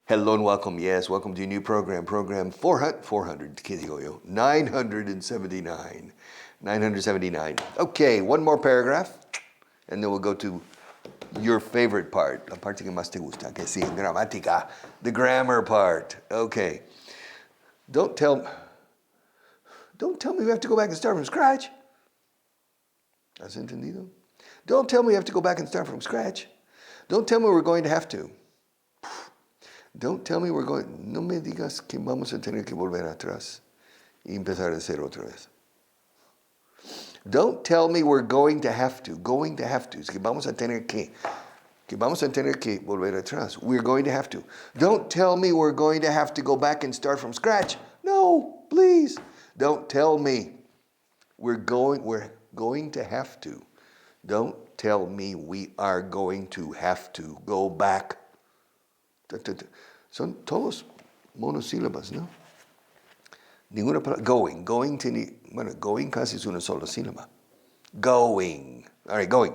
Hello and welcome. Yes, welcome to a new program. Program 400, ¿qué digo yo? 979. 979. Okay, one more paragraph, and then we'll go to your favorite part. La parte que más te gusta, que sí, gramática. The grammar part. Okay. Don't tell me we have to go back and start from scratch. ¿Has entendido? Don't tell me we have to go back and start from scratch. Don't tell me we're going to have to. Don't tell me we're going... No me digas que vamos a tener que volver atrás y empezar de cero otra vez. Don't tell me we're going to have to. Going to have to. Es que vamos a tener que. Que vamos a tener que volver atrás. We're going to have to. Don't tell me we're going to have to go back and start from scratch. No, please. Don't tell me we're going to have to. Don't tell me we are going to have to go back. Son todos monosílabas, ¿no? Ninguna palabra. Going tiene, bueno, going casi es una sola sílaba. Going. All right, going.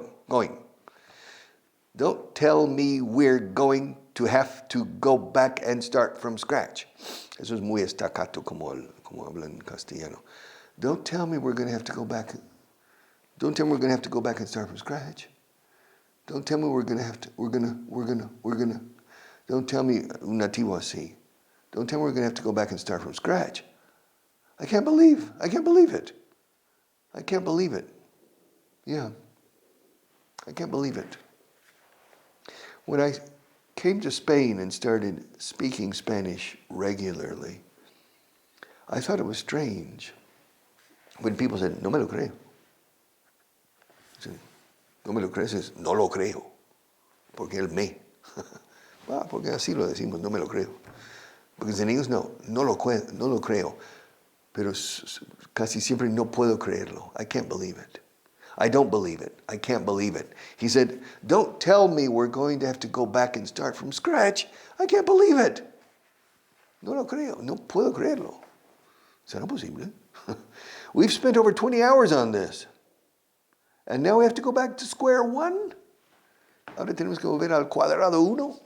Don't tell me we're going to have to go back and start from scratch. Eso es muy estacato como hablan castellano. Don't tell me we're going to have to go back. Don't tell me we're going to have to go back and start from scratch. Don't tell me we're going to. Don't tell me un nativo así. Don't tell me we're going to have to go back and start from scratch. I can't believe it. I can't believe it. Yeah. I can't believe it. When I came to Spain and started speaking Spanish regularly, I thought it was strange when people said, no me lo creo. No me lo crees es, no lo creo. Porque el me. Porque así lo decimos, no me lo creo. Because in English, no lo creo. Pero casi siempre no puedo creerlo. I can't believe it. I don't believe it. I can't believe it. He said, don't tell me we're going to have to go back and start from scratch. I can't believe it. No lo creo. No puedo creerlo. ¿Será posible? We've spent over 20 hours on this. And now we have to go back to square one? Ahora tenemos que volver al cuadrado uno?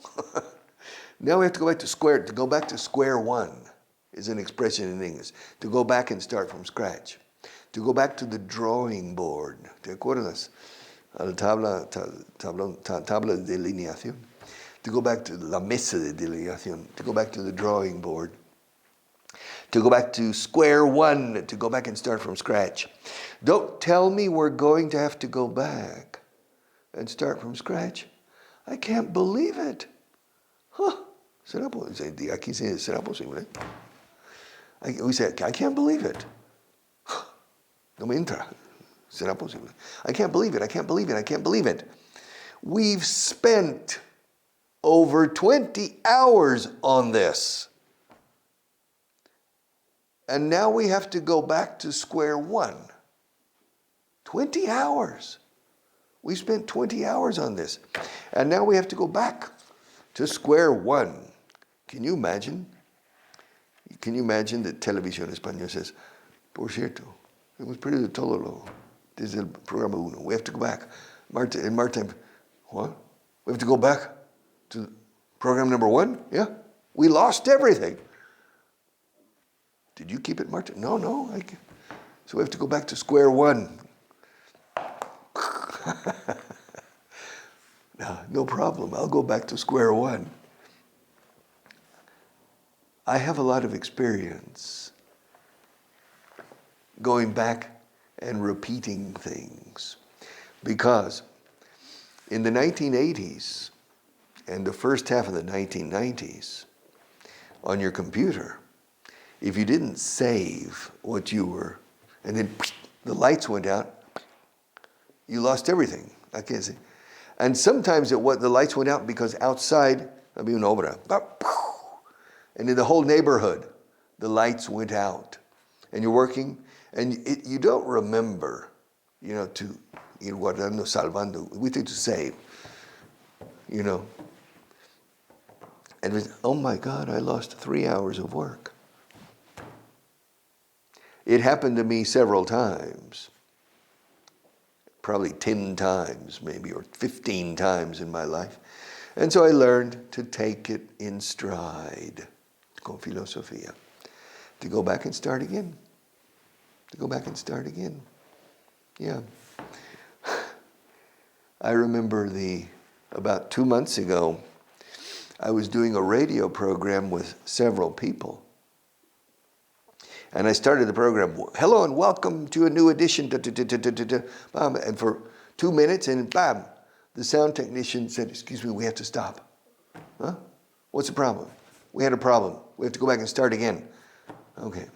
Now we have to go back to square one is an expression in English. To go back and start from scratch. To go back to the drawing board. ¿Te acuerdas? A la tabla de delineación. To go back to la mesa de delineación. To go back to the drawing board. To go back to square one. To go back and start from scratch. Don't tell me we're going to have to go back and start from scratch. I can't believe it. Huh. ¿Será posible? Aquí será posible. We say, I can't believe it. No me entra. ¿Será posible? I can't believe it. We've spent over 20 hours on this. And now we have to go back to square one. 20 hours. We spent 20 hours on this. And now we have to go back to square one. Can you imagine? Can you imagine that Televisión Española says, por cierto, hemos perdido todo lo desde el programa 1. We have to go back. Martin, what? We have to go back to program number 1? Yeah. We lost everything. Did you keep it, Martin? No. So we have to go back to square one. No problem. I'll go back to square one. I have a lot of experience going back and repeating things because in the 1980s and the first half of the 1990s on your computer, if you didn't save what you were, and then the lights went out, you lost everything. I can't say. And sometimes the lights went out because outside, había una obra. And in the whole neighborhood, the lights went out. And you're working, and you don't remember, to ir guardando, salvando. We think to save, And it was, oh my God, I lost 3 hours of work. It happened to me several times. Probably 10 times maybe, or 15 times in my life. And so I learned to take it in stride, con filosofía, to go back and start again. Yeah. I remember about 2 months ago, I was doing a radio program with several people. And I started the program, hello and welcome to a new edition, bam, and for 2 minutes, and bam, the sound technician said, excuse me, we have to stop. Huh? What's the problem? We had a problem. We have to go back and start again. Okay.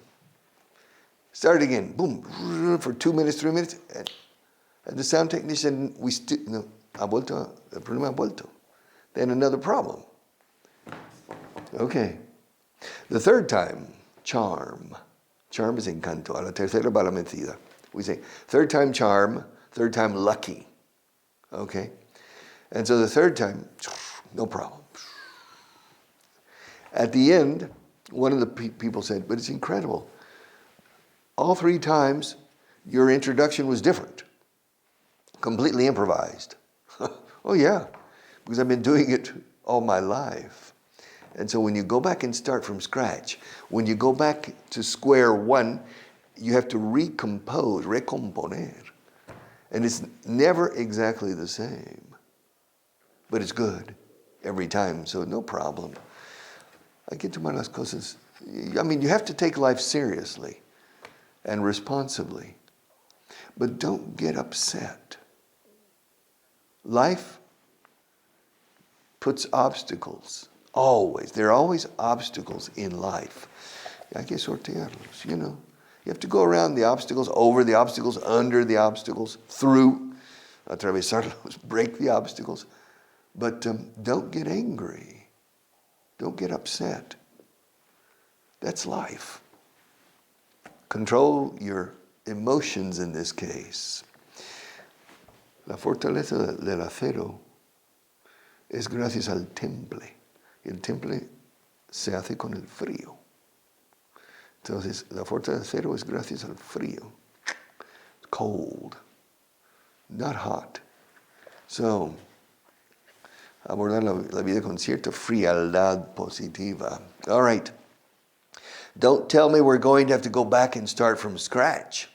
Start again. Boom. For 2 minutes, 3 minutes. And the sound technician, el problema ha vuelto. Then another problem. Okay. The third time, charm. Charm is encanto. A la tercera va la vencida. We say, third time charm, third time lucky. Okay? And so the third time, no problem. At the end, one of the people said, but it's incredible. All 3 times, your introduction was different. Completely improvised. Oh yeah, because I've been doing it all my life. And so when you go back and start from scratch, when you go back to square one, you have to recomponer. And it's never exactly the same. But it's good every time, so no problem. Hay que tomar las cosas. I mean, you have to take life seriously and responsibly. But don't get upset. Life puts obstacles. Always. There are always obstacles in life. Hay que sortearlos, you know. You have to go around the obstacles, over the obstacles, under the obstacles, through, atravesarlos, break the obstacles. But don't get angry. Don't get upset. That's life. Control your emotions in this case. La fortaleza del acero es gracias al temple. Y el temple se hace con el frío. Entonces, la fuerza del acero es gracias al frío. It's cold, not hot. So, abordar la vida con cierta frialdad positiva. All right. Don't tell me we're going to have to go back and start from scratch.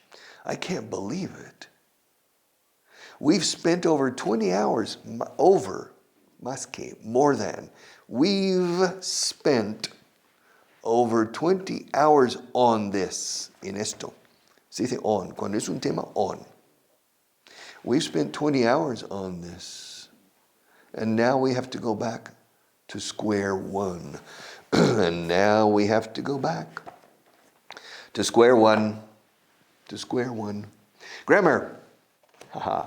I can't believe it. We've spent over 20 hours, more than. We've spent over 20 hours on this, en esto. Se dice on, cuando es un tema, on. We've spent 20 hours on this. And now we have to go back to square one. And now we have to go back to square one. Grammar. Haha,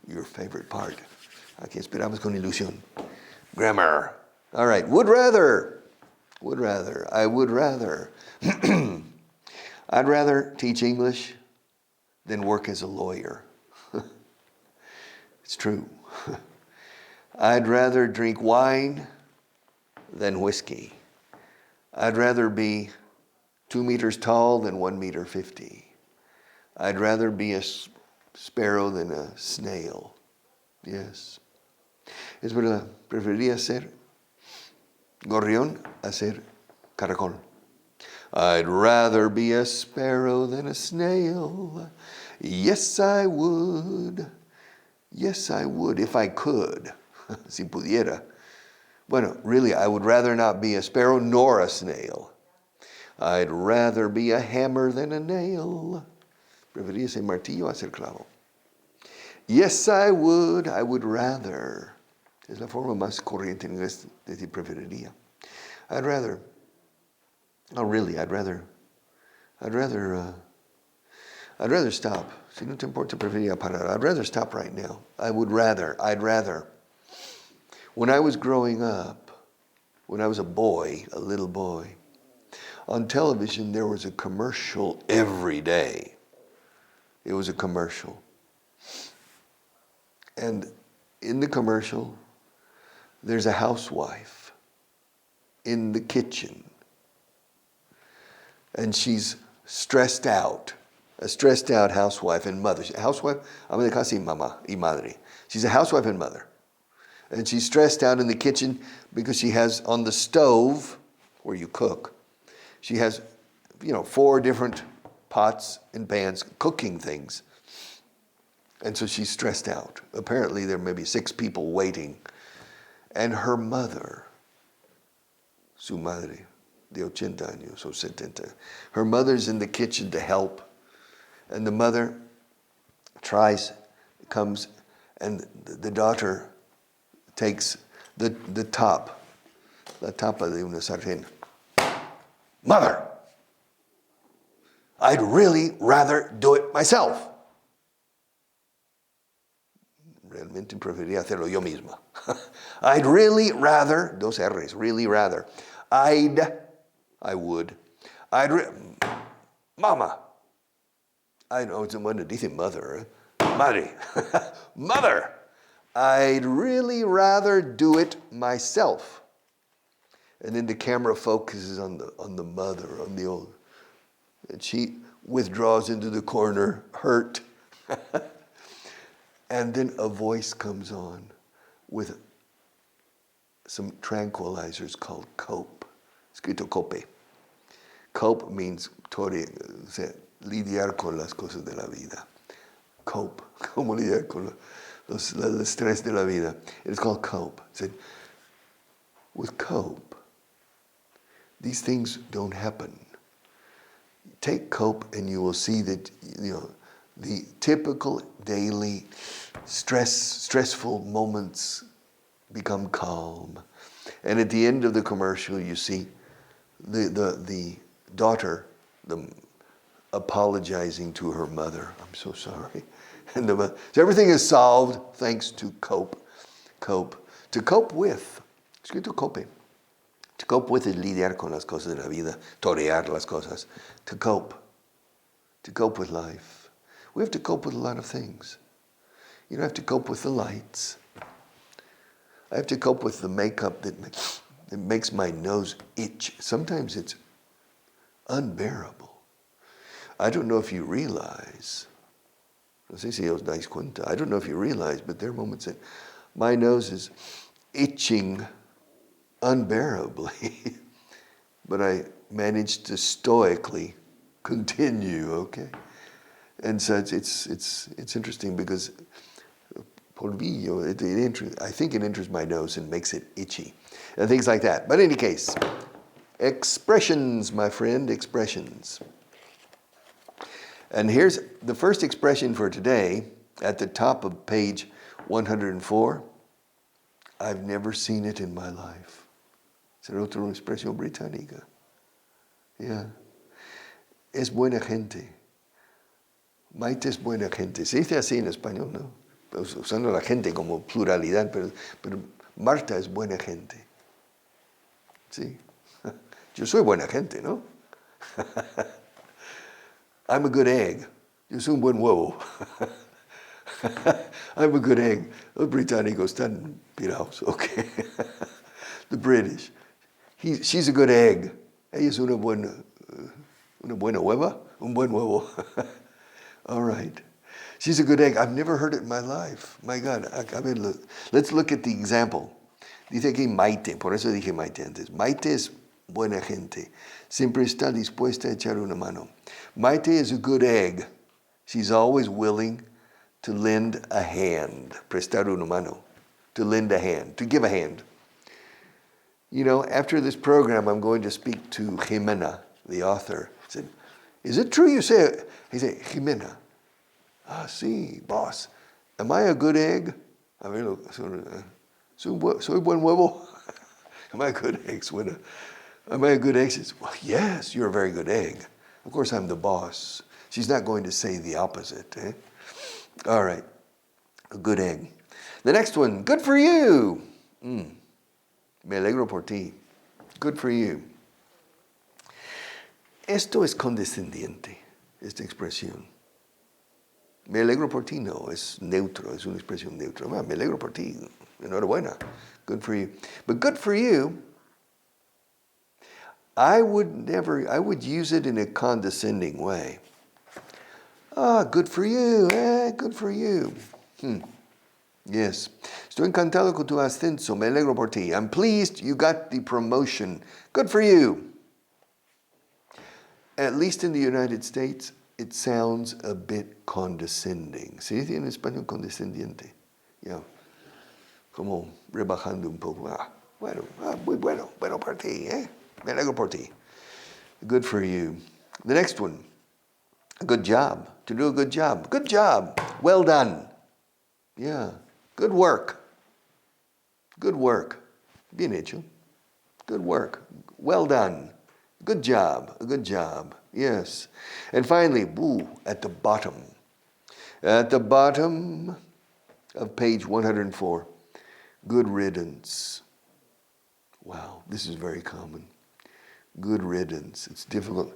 your favorite part. Aquí esperamos con ilusión. Grammar. All right, would rather. I would rather. I'd rather teach English than work as a lawyer. It's true. I'd rather drink wine than whiskey. I'd rather be 2 meters tall than 1 meter 50. I'd rather be a sparrow than a snail. Yes. Es verdad, preferiría ser gorrión a ser caracol. I'd rather be a sparrow than a snail. Yes, I would. Yes, I would, if I could. Si pudiera. Bueno, really, I would rather not be a sparrow nor a snail. I'd rather be a hammer than a nail. Preferiría ser martillo a ser clavo. Yes, I would. I would rather. Es la forma más corriente en inglés de decir preferiría. I'd rather. Oh, really, I'd rather stop. Si no te importa, preferiría parar. I'd rather stop right now. I'd rather. When I was growing up, when I was a little boy, on television there was a commercial every day. It was a commercial. And in the commercial, there's a housewife in the kitchen. And she's stressed out, a stressed out housewife and mother. Housewife, ama de casa y mamá y madre. She's a housewife and mother. And she's stressed out in the kitchen because she has on the stove where you cook, she has, 4 different pots and pans cooking things. And so she's stressed out. Apparently there may be 6 people waiting. And her mother, su madre, de 80 años o 70, her mother's in the kitchen to help. And the mother comes, and the daughter takes the top, la tapa de una sartén. Mother, I'd really rather do it myself. Realmente preferiría hacerlo yo misma. I'd really rather, 2 R's, really rather. I would. Mama. I know it's when dice mother. Madre. Mother. I'd really rather do it myself. And then the camera focuses on the mother, on the old. And she withdraws into the corner, hurt. And then a voice comes on with some tranquilizers called cope. Escrito cope. Cope means lidiar con las cosas de la vida. Cope. Como lidiar con el estrés de la vida. It's called cope. It said, with cope, these things don't happen. Take cope and you will see that, the typical daily stressful moments become calm. And at the end of the commercial, you see the daughter apologizing to her mother. I'm so sorry. And so everything is solved thanks to cope. To cope with. Escrito cope. To cope with is lidiar con las cosas de la vida, torear las cosas. To cope with life. We have to cope with a lot of things. You don't have to cope with the lights. I have to cope with the makeup that makes my nose itch. Sometimes it's unbearable. I don't know if you realize, no sé si os dais cuenta, I don't know if you realize, but there are moments that my nose is itching unbearably, but I managed to stoically continue, okay? And so it's interesting because polvillo, I think it enters my nose and makes it itchy, and things like that. But in any case, expressions, my friend, expressions. And here's the first expression for today at the top of page 104. I've never seen it in my life. Será otra expresión británica. Yeah. Es buena gente. Maite es buena gente. Se dice así en español, ¿no? Usando la gente como pluralidad, pero Marta es buena gente. Sí. Yo soy buena gente, ¿no? I'm a good egg. Yo soy un buen huevo. I'm a good egg. Los británicos están pirados, okay. The British. She's a good egg. Ella es una buena hueva, un buen huevo. All right. She's a good egg. I've never heard it in my life. My God. Let's look at the example. Dice aquí Maite, por eso dije Maite antes. Maite es buena gente. Siempre está dispuesta a echar una mano. Maite is a good egg. She's always willing to lend a hand. Prestar una mano. To lend a hand. To give a hand. After this program, I'm going to speak to Jimena, the author. I said, is it true you say it? He said, Jimena. Ah, sí, boss. Am I a good egg? A ver, soy buen huevo? Am I a good egg? Am I a good egg? She says, well, yes, you're a very good egg. Of course, I'm the boss. She's not going to say the opposite. Eh? All right, a good egg. The next one, good for you. Me alegro por ti. Good for you. Esto es condescendiente, esta expresión. Me alegro por ti, no, es neutro, es una expresión neutra. Me alegro por ti, enhorabuena, good for you. But good for you, I would use it in a condescending way. Ah, good for you, good for you. Yes. Estoy encantado con tu ascenso. Me alegro por ti. I'm pleased you got the promotion. Good for you. At least in the United States, it sounds a bit condescending. ¿Se dice en español condescendiente? Yeah. Como rebajando un poco. Muy bueno. Bueno por ti, ¿eh? Me alegro por ti. Good for you. The next one. Good job. To do a good job. Good job. Well done. Yeah. Good work. Good work. Bien hecho. Good work. Well done. Good job. A good job. Yes. And finally, at the bottom. At the bottom of page 104. Good riddance. Wow, this is very common. Good riddance. It's difficult.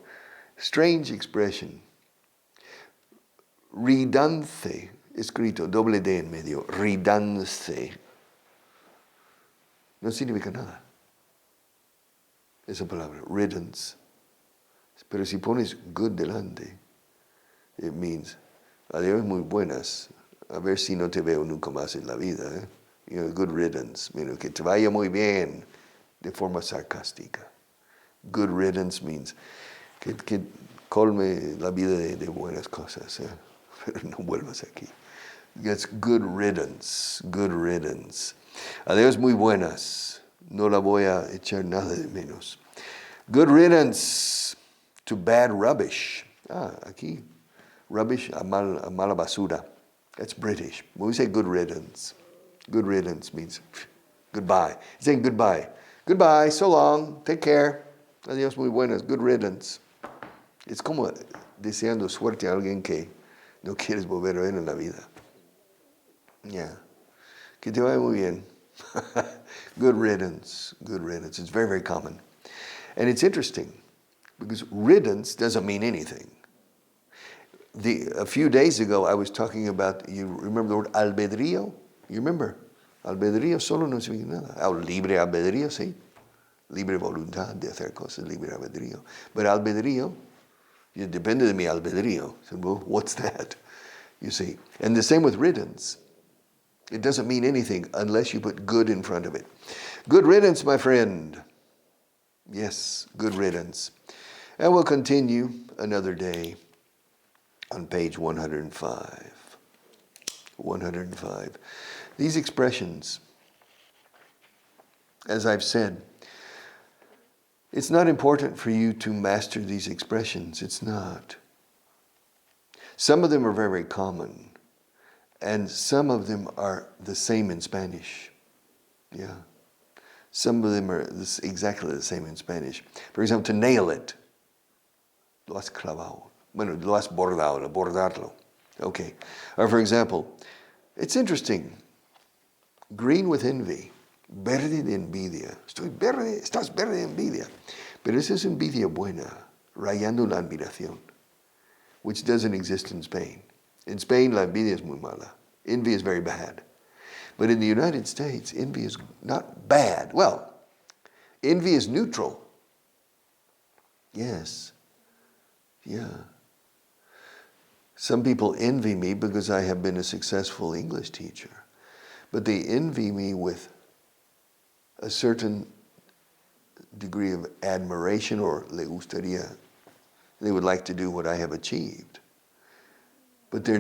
Strange expression. Ridance. Escrito, doble D en medio. Ridance. No significa nada. Esa palabra, riddance. Pero si pones good delante, it means, adiós muy buenas, a ver si no te veo nunca más en la vida. ¿Eh? You know, good riddance, que te vaya muy bien, de forma sarcástica. Good riddance means que colme la vida de buenas cosas, ¿eh? Pero no vuelvas aquí. That's good riddance, good riddance. Adiós muy buenas, no la voy a echar nada de menos. Good riddance to bad rubbish. Aquí, rubbish, a mala basura. That's British. When we say good riddance means goodbye. It's saying goodbye. Goodbye, so long, take care. Adiós muy buenas, good riddance. Es como deseando suerte a alguien que no quieres volver a ver en la vida. Yeah. Que te vaya muy bien. Good riddance. Good riddance. It's very, very common. And it's interesting because riddance doesn't mean anything. A few days ago, I was talking about, you remember the word albedrío? You remember? Albedrío solo no significa nada. Libre albedrío, sí. Libre voluntad de hacer cosas, libre albedrío. But albedrío, depende de mi albedrío. So, well, what's that? You see. And the same with riddance. It doesn't mean anything unless you put good in front of it. Good riddance, my friend. Yes, good riddance. And we'll continue another day on page 105. 105. These expressions, as I've said, it's not important for you to master these expressions. It's not. Some of them are very, very common. And some of them are the same in Spanish. Yeah. Some of them are exactly the same in Spanish. For example, to nail it. Lo has clavado. Bueno, lo has bordado, bordarlo. Okay. Or for example, it's interesting. Green with envy. Verde de envidia. Estoy verde, estás verde de envidia. Pero esa es envidia buena, rayando la admiración, which doesn't exist in Spain. In Spain, la envidia es muy mala. Envy is very bad. But in the United States, envy is not bad. Well, envy is neutral. Yes. Yeah. Some people envy me because I have been a successful English teacher. But they envy me with a certain degree of admiration, or le gustaría, they would like to do what I have achieved. But they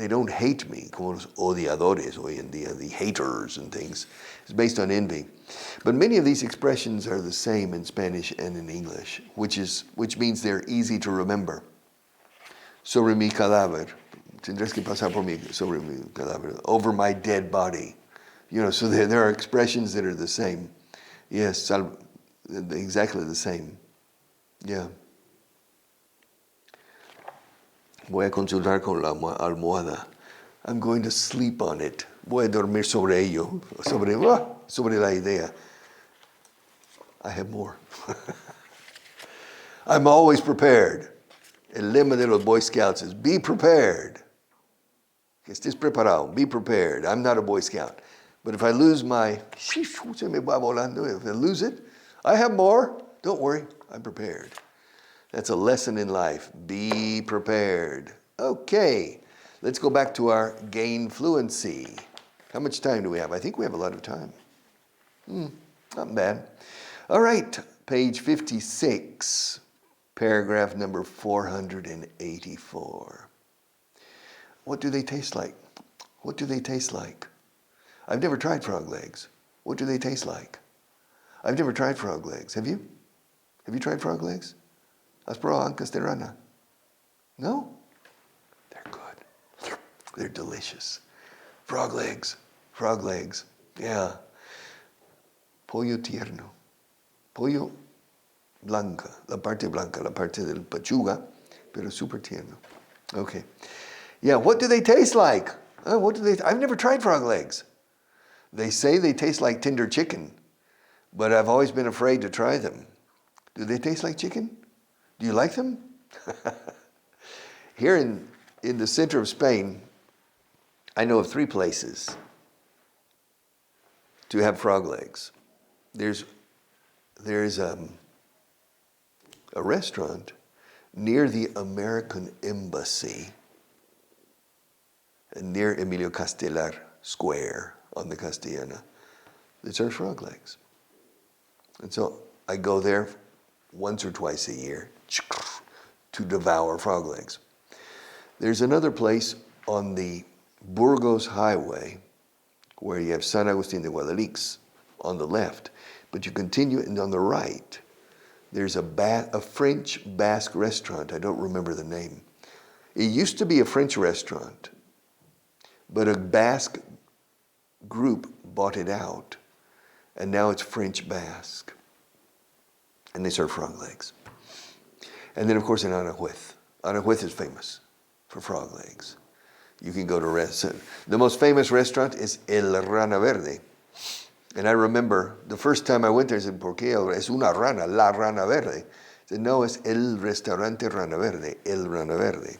don't hate me, como los odiadores hoy en día, the haters and things. It's based on envy. But many of these expressions are the same in Spanish and in English, which means they're easy to remember. Sobre mi cadáver. Tendrás que pasar por sobre mi cadáver. Over my dead body. So there are expressions that are the same. Yes, exactly the same. Yeah. Voy a consultar con la almohada. I'm going to sleep on it. Voy a dormir sobre ello, sobre la idea. I have more. I'm always prepared. El lema de los Boy Scouts is, be prepared. Que estés preparado, be prepared. I'm not a Boy Scout. But if I lose se me va volando. If I lose it, I have more. Don't worry, I'm prepared. That's a lesson in life. Be prepared. Okay, let's go back to our gain fluency. How much time do we have? I think we have a lot of time. Not bad. All right, page 56, paragraph number 484. What do they taste like? What do they taste like? I've never tried frog legs. What do they taste like? I've never tried frog legs. Have you? Have you tried frog legs? ¿Has probado ancas de rana? No? They're good. They're delicious. Frog legs. Frog legs. Yeah. Pollo tierno. Pollo blanca. La parte del pechuga, pero super tierno. Okay. Yeah, what do they taste like? I've never tried frog legs. They say they taste like tender chicken, but I've always been afraid to try them. Do they taste like chicken? Do you like them? Here in the center of Spain, I know of 3 places to have frog legs. There's a restaurant near the American Embassy and near Emilio Castelar Square on the Castellana that serves frog legs. And so I go there once or twice a year to devour frog legs. There's another place on the Burgos Highway where you have San Agustín de Guadalix on the left, but you continue and on the right there's a French Basque restaurant. I don't remember the name. It used to be a French restaurant, but a Basque group bought it out, and now it's French Basque, and they serve frog legs. And then of course in Aranjuez. Aranjuez is famous for frog legs. You can go to the most famous restaurant is El Rana Verde. And I remember the first time I went there, I said, ¿Por qué es una rana, la Rana Verde? I said, no, es El Restaurante Rana Verde, El Rana Verde.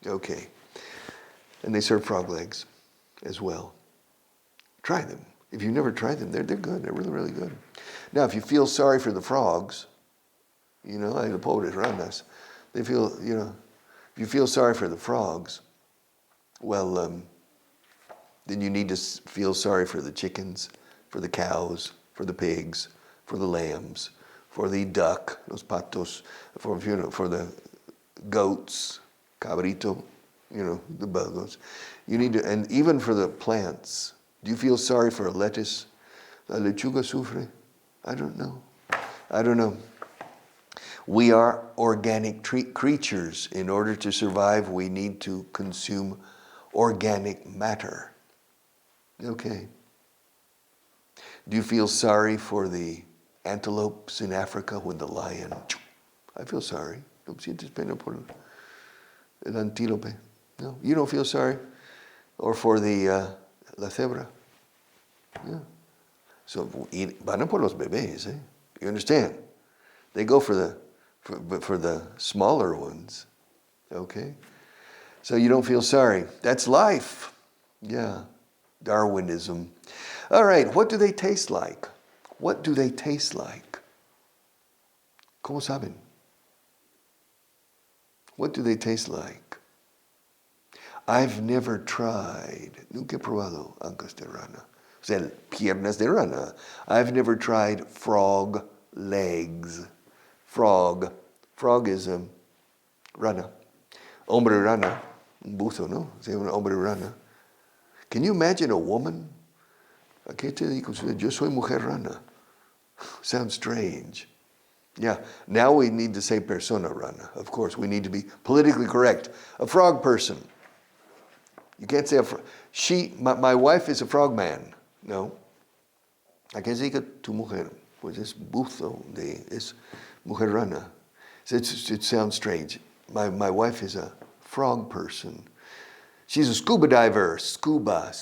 Okay. And they serve frog legs as well. Try them. If you've never tried them, they're good. They're really, really good. Now, if you feel sorry for the frogs, you know, like the pobres ranas, they feel, you know, if you feel sorry for the frogs, well, then you need to feel sorry for the chickens, for the cows, for the pigs, for the lambs, for the duck, los patos, for the goats, cabrito, you know, the bugos. You need to, and even for the plants. Do you feel sorry for a lettuce? La lechuga sufre? I don't know. We are organic creatures. In order to survive, we need to consume organic matter. Okay. Do you feel sorry for the antelopes in Africa when the lion? I feel sorry. No sientes pena por el antílope. No, you don't feel sorry? Or for the la cebra? Yeah. So van a por los bebés, eh? You understand? They go for the smaller ones. Okay? So you don't feel sorry. That's life. Yeah. Darwinism. All right, what do they taste like? What do they taste like? ¿Cómo saben? What do they taste like? I've never tried. Nunca he probado ancas de rana. O sea, piernas de rana. I've never tried frog legs. Frog. Frog is a rana. Hombre rana. Un buzo, ¿no? Se llama hombre rana. Can you imagine a woman? ¿A qué te digo? Yo soy mujer rana. Sounds strange. Yeah, now we need to say persona rana. Of course, we need to be politically correct. A frog person. You can't say my wife is a frog man. No. ¿A qué se diga tu mujer? Pues es buzo, es mujer rana. It sounds strange. My wife is a frog person. She's a scuba diver. Scuba,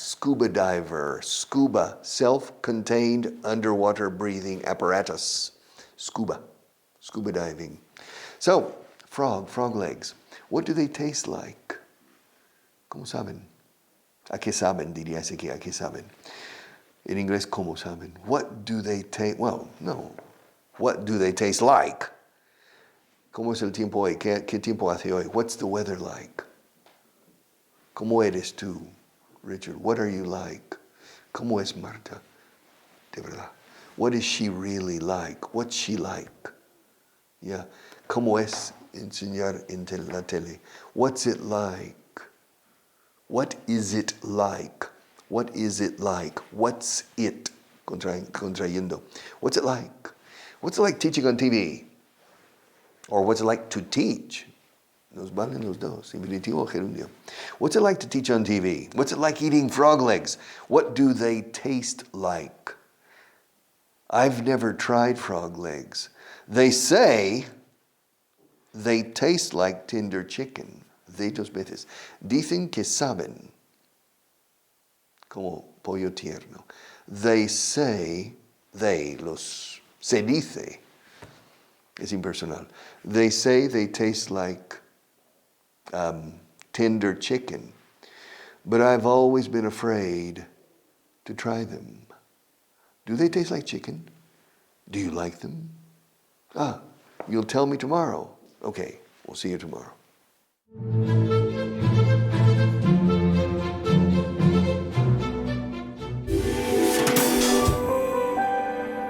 self-contained underwater breathing apparatus. Scuba diving. So, frog legs. What do they taste like? ¿Cómo saben? ¿A qué saben? Dirías aquí, ¿a qué saben? En inglés, ¿cómo saben? What do they taste? Well, no. What do they taste like? ¿Cómo es el tiempo hoy? ¿Qué tiempo hace hoy? What's the weather like? ¿Cómo eres tú, Richard? What are you like? ¿Cómo es Marta? De verdad. What is she really like? What's she like? Yeah. ¿Cómo es enseñar en la tele? What's it like? What is it like? What is it like? What's it? Contrayendo. What's it like? What's it like teaching on TV? Or what's it like to teach? Nos valen los dos, infinitivo o gerundio. What's it like to teach on TV? What's it like eating frog legs? What do they taste like? I've never tried frog legs. They say they taste like tender chicken. De dos veces. Dicen que saben como pollo tierno. They say, se dice, es impersonal. They say they taste like tender chicken, but I've always been afraid to try them. Do they taste like chicken? Do you like them? You'll tell me tomorrow. Okay, we'll see you tomorrow.